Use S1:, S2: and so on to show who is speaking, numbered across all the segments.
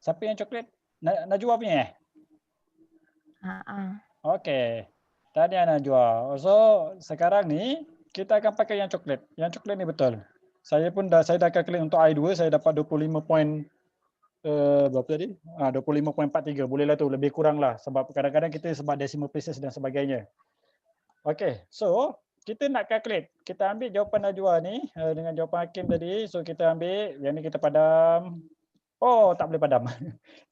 S1: Siapa yang coklat? Najwa punya Okey. Tahniah Najwa. So, sekarang ni kita akan pakai yang coklat. Yang coklat ni betul. Saya dah kalkulate untuk I2, saya dapat 25 point berapa tadi? 25.43. Bolehlah tu, lebih kurang lah sebab kadang-kadang kita sebab decimal places dan sebagainya. Okey. So, kita nak calculate. Kita ambil jawapan Najwa ni dengan jawapan Hakim tadi. So, kita ambil yang ni kita padam. Oh, tak boleh padam.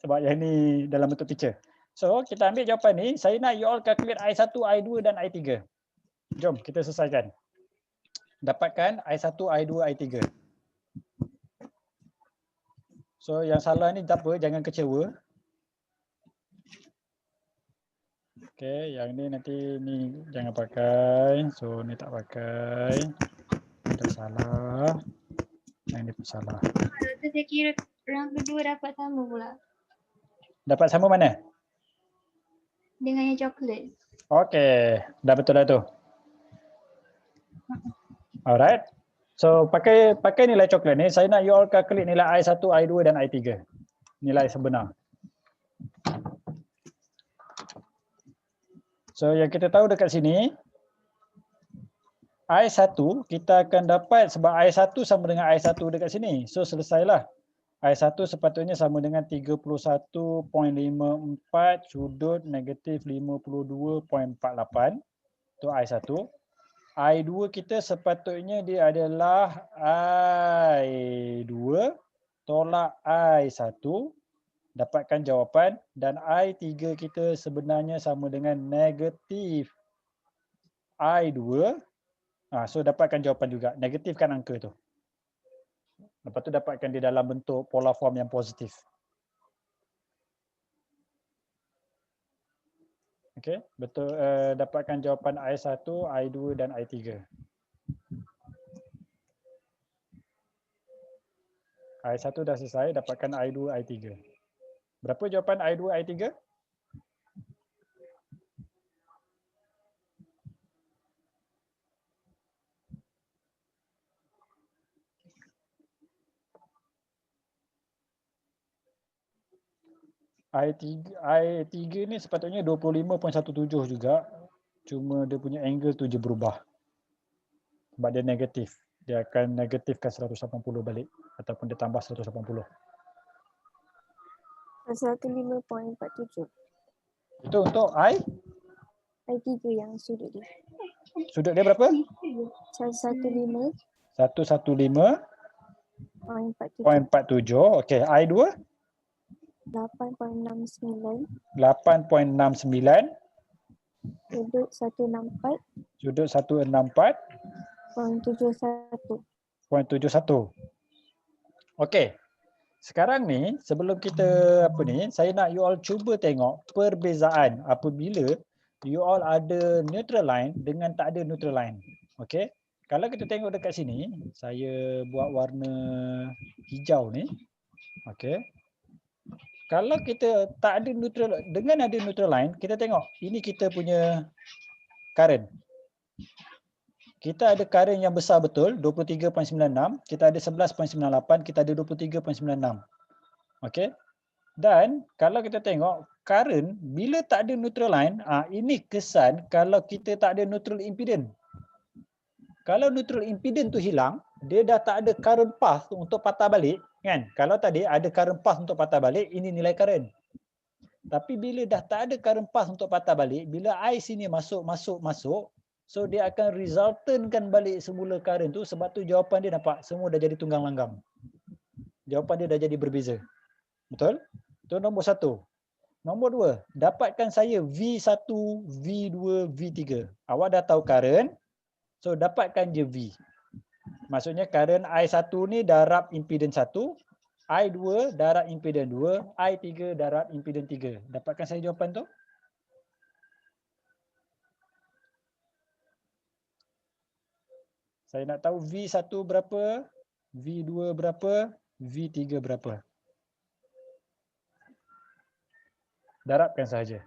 S1: Sebab yang ni dalam bentuk teacher. So, kita ambil jawapan ni. Saya nak you all calculate I1, I2 dan I3. Jom, kita selesaikan. Dapatkan I1, I2, I3. So, yang salah ni tak apa, jangan kecewa. Okey, yang ni nanti ni jangan pakai. So, ni tak pakai. Dah salah. Yang ni pun salah.
S2: Doktor, saya kira orang kedua dapat sama pula.
S1: Dapat sama mana?
S2: Dengan yang coklat.
S1: Okey, dah betul dah tu. Alright. So pakai nilai coklat ni, saya nak you all calculate nilai I1, I2 dan I3. Nilai sebenar. So yang kita tahu dekat sini, I1 kita akan dapat sebab I1 sama dengan I1 dekat sini. So selesailah. I1 sepatutnya sama dengan 31.54 sudut negatif 52.48. Itu I1. I2 kita sepatutnya dia adalah I2 tolak I1. Dapatkan jawapan. Dan I3 kita sebenarnya sama dengan negatif I2. So dapatkan jawapan juga. Negatifkan angka tu. Lepas tu dapatkan dia dalam bentuk polar form yang positif. Okey, betul. Dapatkan jawapan I1, I2 dan I3. I1 dah selesai, dapatkan I2, I3. Berapa jawapan I2, I3? I3 ni sepatutnya 25.17 juga. Cuma dia punya angle tu je berubah. Sebab dia negatif. Dia akan negatifkan 180 balik. Ataupun dia tambah 180.
S3: 105.47.
S1: Itu untuk I?
S3: I3 yang sudut dia.
S1: Sudut dia berapa?
S3: 115.
S1: 115.47. Okey, I2?
S3: 8.69.
S1: 8.69.
S3: Sudut 164.
S1: Sudut 164.
S3: 0.71.
S1: 0.71. Okey. Sekarang ni sebelum kita saya nak you all cuba tengok perbezaan apabila you all ada neutral line dengan tak ada neutral line. Okey. Kalau kita tengok dekat sini, saya buat warna hijau ni. Okey. Kalau kita tak ada neutral, dengan ada neutral line, kita tengok ini kita punya current. Kita ada current yang besar betul, 23.96. Kita ada 11.98, kita ada 23.96. Okey. Dan kalau kita tengok current, bila tak ada neutral line, ini kesan kalau kita tak ada neutral impedance. Kalau neutral impedance tu hilang, dia dah tak ada current path untuk patah balik, kan? Kalau tadi ada current path untuk patah balik, ini nilai current. Tapi bila dah tak ada current path untuk patah balik, bila I sini masuk, so dia akan resultantkan balik semula current tu, sebab tu jawapan dia nampak semua dah jadi tunggang langgang. Jawapan dia dah jadi berbeza. Betul? Itu nombor satu. Nombor dua, dapatkan saya V1, V2, V3. Awak dah tahu current, so dapatkan je V. Maksudnya current I1 ni darab impedance 1, I2 darab impedance 2, I3 darab impedance 3. Dapatkan saya jawapan tu? Saya nak tahu V1 berapa, V2 berapa, V3 berapa. Darabkan saja.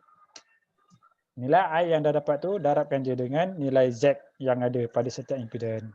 S1: Nilai I yang dah dapat tu, darabkan je dengan nilai Z yang ada pada setiap impedans.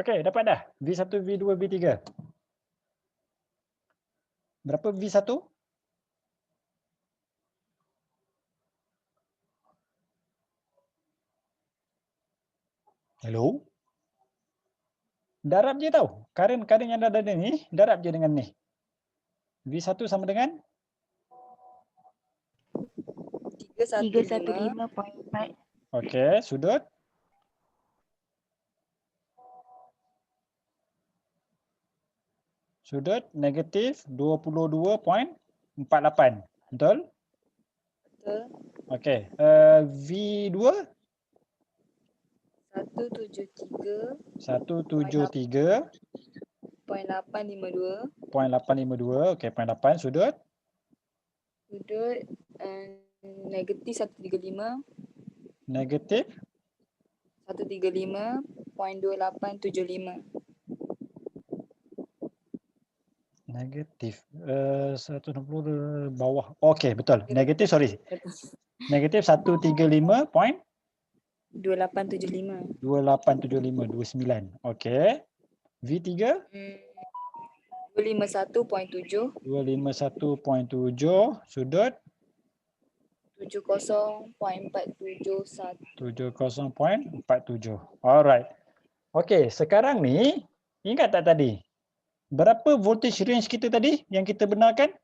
S1: Okey, dapat dah. V1, V2, V3. Berapa V1? Hello? Darab je tau. Current yang dah ada ni, darab je dengan ni. V1 sama dengan
S4: 315.
S2: 315.4.
S1: okey, sudut negatif 22.48. Betul?
S4: Betul.
S1: Okey. V2
S4: 173.852.
S1: 173.852. Okey, 0.8 sudut
S4: Sudut negatif 135.
S1: negatif
S4: 135.2875.
S1: negatif 160 bawah. Okey, betul. Negatif, sorry. Negatif 135.2875.
S4: 2875.
S1: 29. Okey. V3
S4: 251.7.
S1: 251.7 sudut
S4: 70.471.
S1: 70.47. Alright. Okey, sekarang ni ingat tak tadi? Berapa voltage range kita tadi yang kita benarkan?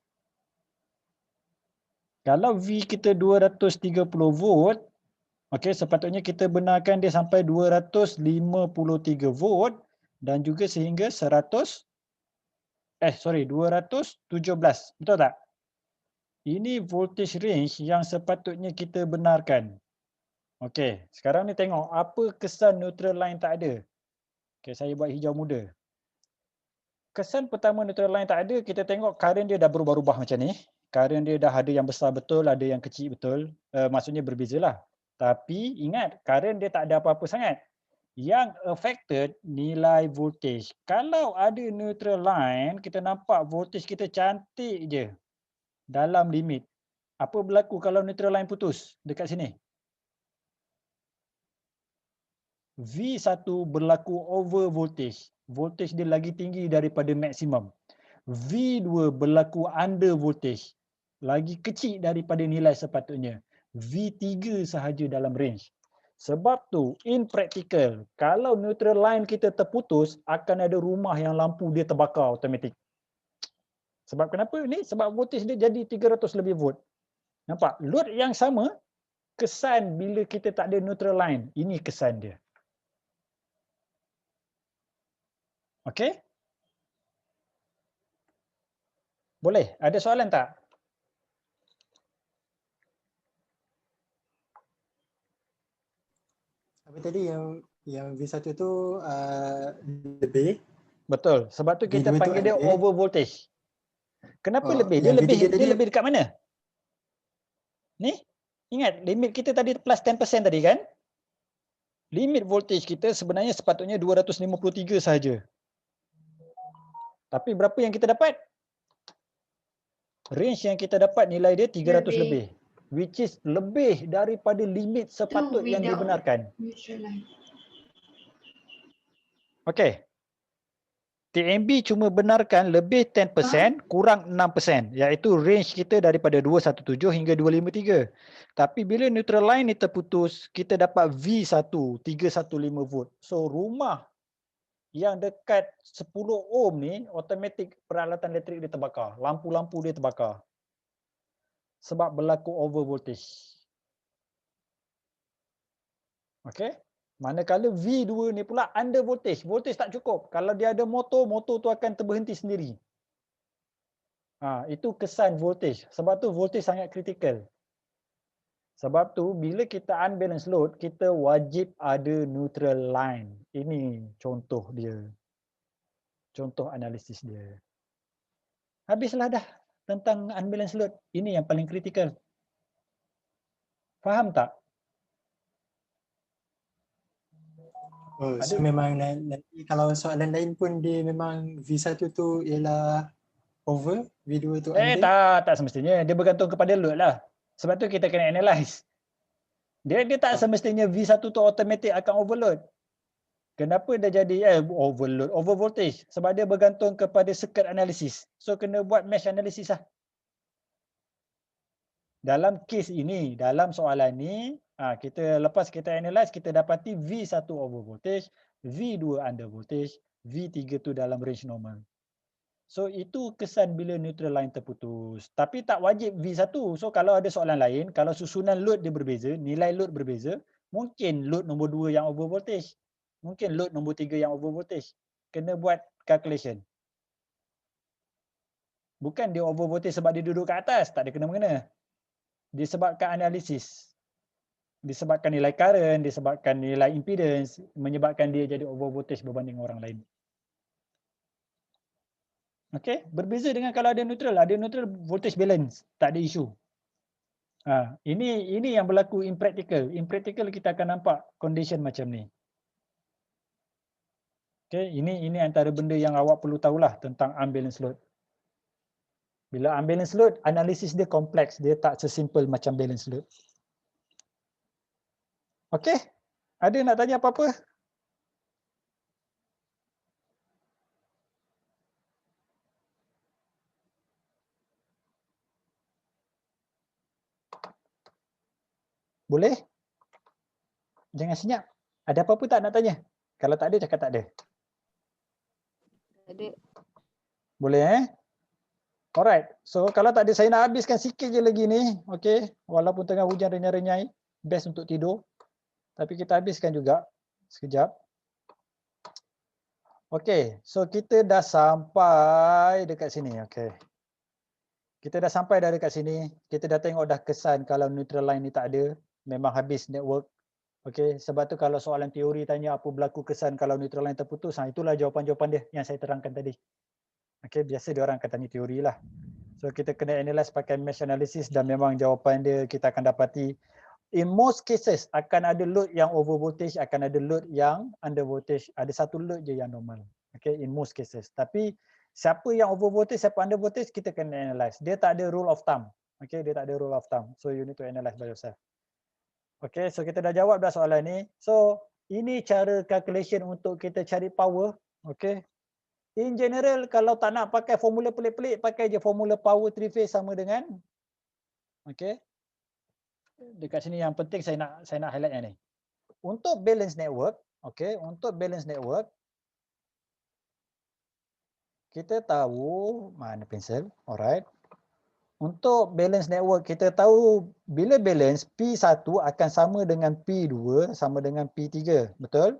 S1: Kalau V kita 230 volt, okey, sepatutnya kita benarkan dia sampai 253 volt dan juga sehingga 217. Betul tak? Ini voltage range yang sepatutnya kita benarkan. Okey, sekarang ni tengok apa kesan neutral line tak ada. Okey, saya buat hijau muda. Kesan pertama neutral line tak ada, kita tengok current dia dah berubah-ubah macam ni. Current dia dah ada yang besar betul, ada yang kecil betul. Maksudnya berbezalah. Tapi ingat, current dia tak ada apa-apa sangat. Yang affected nilai voltage. Kalau ada neutral line, kita nampak voltage kita cantik je dalam limit. Apa berlaku kalau neutral line putus dekat sini? V1 berlaku over voltage. Voltage dia lagi tinggi daripada maksimum. V2 berlaku under voltage. Lagi kecil daripada nilai sepatutnya. V3 sahaja dalam range. Sebab tu, in practical, kalau neutral line kita terputus, akan ada rumah yang lampu dia terbakar automatik. Sebab kenapa ni? Sebab voltage dia jadi 300 lebih volt. Nampak? Load yang sama, kesan bila kita tak ada neutral line. Ini kesan dia. Okey? Boleh? Ada soalan tak?
S5: Apa tadi yang V1 tu lebih,
S1: Betul. Sebab tu kita
S5: V2 tu
S1: panggil dia
S5: under.
S1: over voltage. Kenapa
S5: Oh,
S1: lebih? Dia
S5: yang
S1: lebih
S5: V3 tadi-
S1: dia lebih dekat mana? Ni? Ingat limit kita tadi plus 10% tadi kan? Limit voltage kita sebenarnya sepatutnya 253 sahaja. Tapi berapa yang kita dapat? Range yang kita dapat nilai dia 300 lebih. Which is lebih daripada limit sepatut yang
S2: without
S1: dibenarkan.
S2: neutral line.
S1: Okey. TMB cuma benarkan lebih 10% kurang 6%, iaitu range kita daripada 217 hingga 253. Tapi bila neutral line ni terputus, kita dapat V1 315 volt. So rumah yang dekat 10 ohm ni automatik peralatan elektrik dia terbakar, lampu-lampu dia terbakar. Sebab berlaku over voltage. Okey? Manakala V2 ni pula under voltage. Voltage tak cukup. Kalau dia ada motor, motor tu akan terberhenti sendiri. Itu kesan voltage. Sebab tu voltage sangat kritikal. Sebab tu bila kita unbalance load, kita wajib ada neutral line. Ini contoh dia. Contoh analisis dia. Habislah dah tentang unbalance load. Ini yang paling kritikal. Faham tak?
S5: Oh, so memang nanti kalau soalan lain pun dia memang V1 tu ialah over, V2 tu under.
S1: Tak semestinya. Dia bergantung kepada load lah. Sebab tu kita kena analyse. Dia tak semestinya V1 tu automatic akan overload. Kenapa dia jadi overload, over voltage? Sebab dia bergantung kepada circuit analysis. So kena buat mesh analysis lah. Dalam kes ini, dalam soalan ni, kita lepas kita analyze, kita dapati V1 over voltage, V2 under voltage, V3 tu dalam range normal. So itu kesan bila neutral line terputus. Tapi tak wajib V1. So kalau ada soalan lain, kalau susunan load dia berbeza, nilai load berbeza, mungkin load nombor 2 yang over voltage. Mungkin load nombor 3 yang over voltage. Kena buat calculation. Bukan dia over voltage sebab dia duduk kat atas, tak ada kena-mengena. Disebabkan analisis. Disebabkan nilai current, disebabkan nilai impedance, menyebabkan dia jadi over voltage berbanding orang lain. Okey, berbeza dengan kalau ada neutral voltage balance, tak ada isu. Ini yang berlaku in practical. In practical kita akan nampak condition macam ni. Okey, ini antara benda yang awak perlu tahulah tentang unbalanced load. Bila unbalanced load, analisis dia kompleks, dia tak sesimpel macam balanced load. Okey, ada nak tanya apa-apa? Boleh? Jangan senyap. Ada apa-apa tak nak tanya? Kalau tak ada, cakap tak ada.
S4: Ada.
S1: Boleh Alright. So kalau tak ada, saya nak habiskan sikit je lagi ni. Okay. Walaupun tengah hujan renyai-renyai. Best untuk tidur. Tapi kita habiskan juga. Sekejap. Okay. So kita dah sampai dekat sini. Okay. Kita dah sampai dah dekat sini. Kita dah tengok dah kesan kalau neutral line ni tak ada. Memang habis network. Okay. Sebab tu kalau soalan teori tanya apa berlaku kesan kalau neutral line terputus. Itulah jawapan-jawapan dia yang saya terangkan tadi. Okay, biasa dia orang akan tanya teori lah. So kita kena analyse pakai mesh analysis dan memang jawapan dia kita akan dapati in most cases akan ada load yang over voltage, akan ada load yang under voltage, ada satu load je yang normal. Okay, in most cases. Tapi siapa yang over voltage, siapa under voltage kita kena analyse. Dia tak ada rule of thumb. Okay, dia tak ada rule of thumb. So you need to analyse by yourself. Okay, so kita dah jawab dah soalan ni. So ini cara calculation untuk kita cari power. Okay. In general, kalau tak nak pakai formula pelik-pelik, pakai je formula power 3 phase sama dengan, okay. Dekat sini yang penting saya nak highlight yang ni. Untuk balance network, okay, untuk balance network, kita tahu, mana pensel, alright. Untuk balance network, kita tahu bila balance, P1 akan sama dengan P2 sama dengan P3, betul?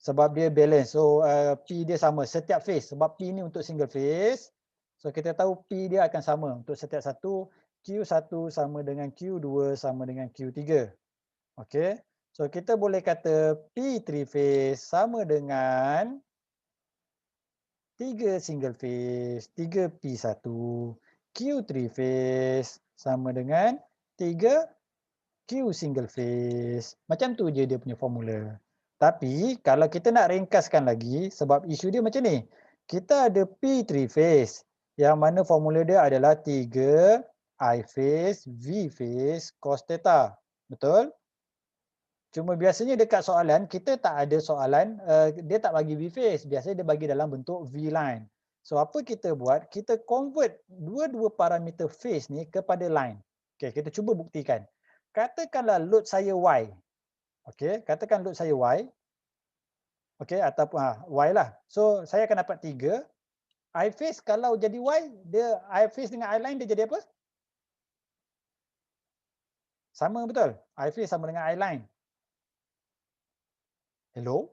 S1: Sebab dia balance. So P dia sama setiap phase. Sebab P ni untuk single phase. So kita tahu P dia akan sama untuk setiap satu. Q1 sama dengan Q2 sama dengan Q3. Okay. So kita boleh kata P3 phase sama dengan 3 single phase, 3 P1. Q3 phase sama dengan 3 Q single phase. Macam tu je dia punya formula. Tapi kalau kita nak ringkaskan lagi, sebab isu dia macam ni. Kita ada P3 phase yang mana formula dia adalah 3 I phase, V phase, cos theta. Betul? Cuma biasanya dekat soalan, kita tak ada soalan, dia tak bagi V phase. Biasanya dia bagi dalam bentuk V line. So apa kita buat? Kita convert dua-dua parameter phase ni kepada line. Okay, kita cuba buktikan. Katakanlah load saya Y. Okey, katakan load saya Y. Okey, ataupun Y lah. So saya akan dapat 3. I phase kalau jadi Y, dia I phase dengan I line dia jadi apa? Sama betul? I phase sama dengan I line. Hello?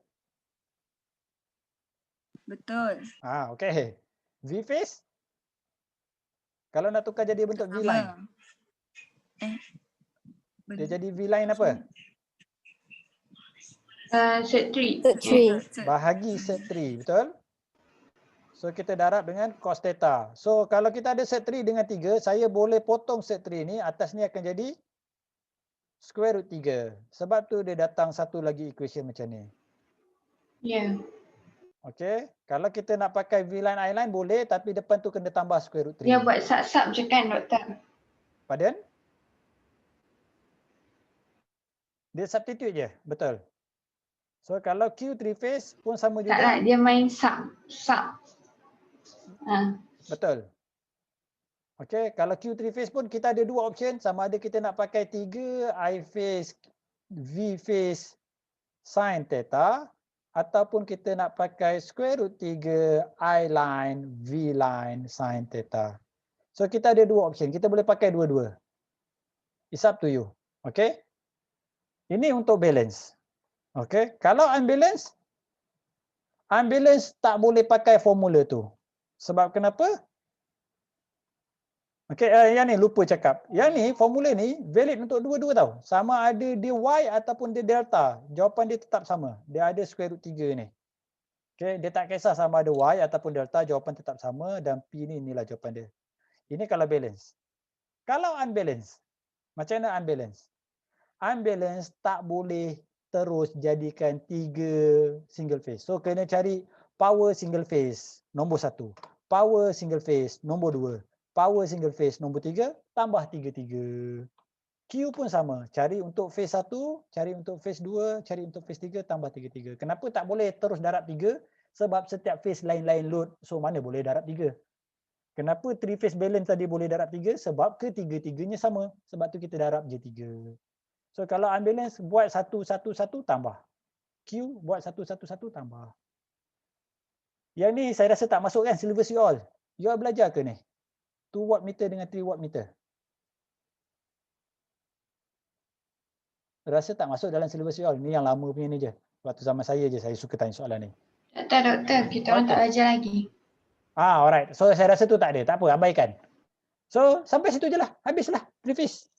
S4: Betul.
S1: Okey. V phase? Kalau nak tukar jadi bentuk V line. Dia jadi V line apa?
S2: Set 3.
S3: Set 3.
S1: Bahagi set 3, betul? So kita darab dengan cos theta. So kalau kita ada set 3 dengan 3, saya boleh potong set 3 ni, atas ni akan jadi square root 3. Sebab tu dia datang satu lagi equation macam ni.
S2: Ya.
S1: Okey, kalau kita nak pakai V line I line boleh, tapi depan tu kena tambah square root 3.
S2: Dia buat sub-sub je kan, doktor?
S1: Pardon? Dia substitute je, betul. So kalau Q 3 phase pun sama
S2: Tak
S1: juga.
S2: lah, dia main sub.
S1: Betul. Okey, kalau Q 3 phase pun kita ada dua option, sama ada kita nak pakai 3 I phase V phase sin theta ataupun kita nak pakai square root 3 I line V line sin theta. So kita ada dua option, kita boleh pakai dua-dua. It's up to you. Okey? Ini untuk balance. Okey, kalau unbalance tak boleh pakai formula tu. Sebab kenapa? Okey, yang ni lupa cakap. Yang ni, formula ni valid untuk dua-dua tau. Sama ada dia Y ataupun dia delta. Jawapan dia tetap sama. Dia ada square root 3 ni. Okey, dia tak kisah sama ada Y ataupun delta, jawapan tetap sama dan P ni inilah jawapan dia. Ini kalau balance. Kalau unbalance, macam mana unbalance? Unbalance tak boleh terus jadikan 3 single phase. So kena cari power single phase nombor 1. Power single phase nombor 2. Power single phase nombor 3 tambah 3. Q pun sama. Cari untuk phase 1, cari untuk phase 2, cari untuk phase 3 tambah 3. Kenapa tak boleh terus darab 3? Sebab setiap phase lain-lain load. So mana boleh darab 3? Kenapa 3 phase balance tadi boleh darab 3? Sebab ketiga-tiganya sama. Sebab tu kita darab je 3. So kalau unbalance buat 1 tambah. Q buat 1 tambah. Yang ni saya rasa tak masuk kan syllabus you all. You all belajar ke ni? 2 watt meter dengan 3 watt meter. Rasa tak masuk dalam syllabus you all. Ni yang lama punya ni je. Waktu zaman saya je saya suka tanya soalan ni.
S2: Tak, doktor. Kita orang tak belajar lagi.
S1: Alright. So saya rasa tu tak ada. Tak apa, abaikan. So sampai situ je lah. Habislah. Preface.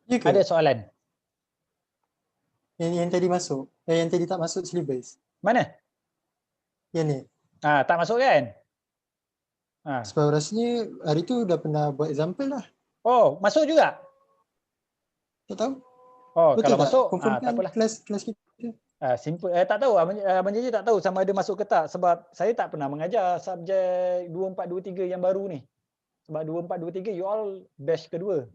S5: Ya ke?
S1: Ada soalan?
S5: Yang tadi masuk. Yang tadi tak masuk syllabus.
S1: Mana?
S5: Yang ni.
S1: Tak masuk kan?
S5: Sebab rasanya hari tu dah pernah buat example lah.
S1: Oh, masuk juga?
S5: Tak tahu.
S1: Oh,
S5: Betul
S1: kalau
S5: tak?
S1: masuk,
S5: Confirm
S1: tak apalah.
S5: kelas kita.
S1: Simple. Tak tahu. Abang Jaji tak tahu sama ada masuk ke tak. Sebab saya tak pernah mengajar subjek 2423 yang baru ni. Sebab 2423 you all batch kedua.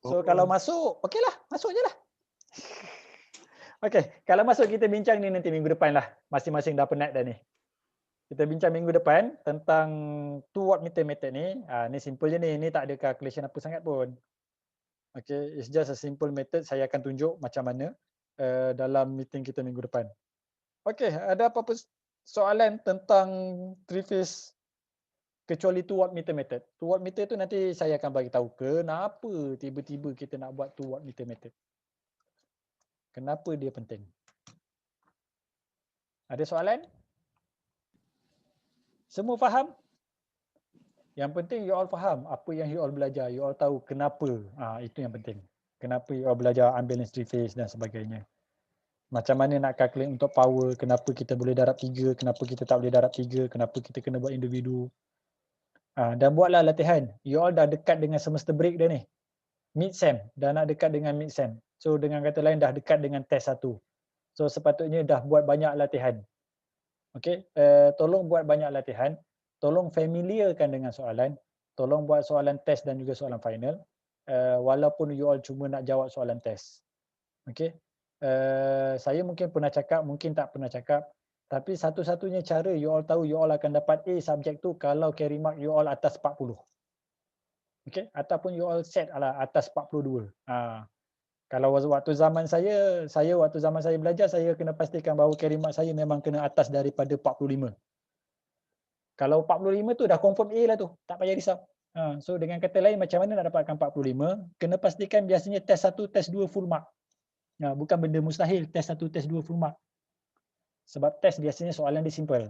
S1: So kalau masuk, okey lah. Masuk je lah. Okey, kalau masuk kita bincang ni nanti minggu depan lah. Masing-masing dah penat dah ni. Kita bincang minggu depan tentang 2 watt meter method ni. Ni simple je ni. Ni tak ada calculation apa sangat pun. Okay, it's just a simple method. Saya akan tunjuk macam mana dalam meeting kita minggu depan. Okay, ada apa-apa soalan tentang 3 phase kecuali 2 watt meter method? 2 watt meter tu nanti saya akan bagi tahu kenapa tiba-tiba kita nak buat 2 watt meter method. Kenapa dia penting? Ada soalan? Semua faham? Yang penting you all faham apa yang you all belajar. You all tahu kenapa. Itu yang penting. Kenapa you all belajar unbalanced 3 phase dan sebagainya. Macam mana nak calculate untuk power, kenapa kita boleh darab 3, kenapa kita tak boleh darab 3, kenapa kita kena buat individu. Dan buatlah latihan. You all dah dekat dengan semester break dah ni. Mid-sem. Dah nak dekat dengan mid-sem. So dengan kata lain dah dekat dengan test 1. So sepatutnya dah buat banyak latihan. Okay, tolong buat banyak latihan. Tolong familiarkan dengan soalan. Tolong buat soalan test dan juga soalan final. Walaupun you all cuma nak jawab soalan test. Okay. Saya mungkin pernah cakap, mungkin tak pernah cakap. Tapi satu-satunya cara you all tahu you all akan dapat A subjek tu kalau carry mark you all atas 40. Okay. Ataupun you all set atas 42. Kalau waktu zaman saya waktu zaman saya belajar, saya kena pastikan bahawa carry mark saya memang kena atas daripada 45. Kalau 45 tu dah confirm A lah tu, tak payah risau. So dengan kata lain macam mana nak dapatkan 45, kena pastikan biasanya test 1, test 2 full mark. Bukan benda mustahil test 1, test 2 full mark. Sebab test biasanya soalan dia simple.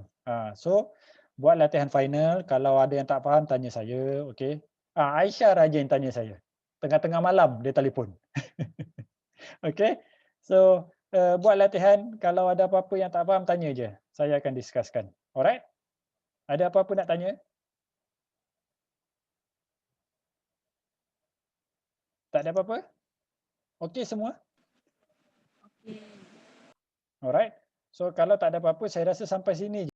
S1: So buat latihan final, kalau ada yang tak faham tanya saya, okey. Aisyah raja yang tanya saya. Tengah-tengah malam dia telefon. Okey. So buat latihan, kalau ada apa-apa yang tak faham tanya je. Saya akan discusskan. Alright? Ada apa-apa nak tanya? Tak ada apa-apa? Okey semua? Alright. So kalau tak ada apa-apa, saya rasa sampai sini je.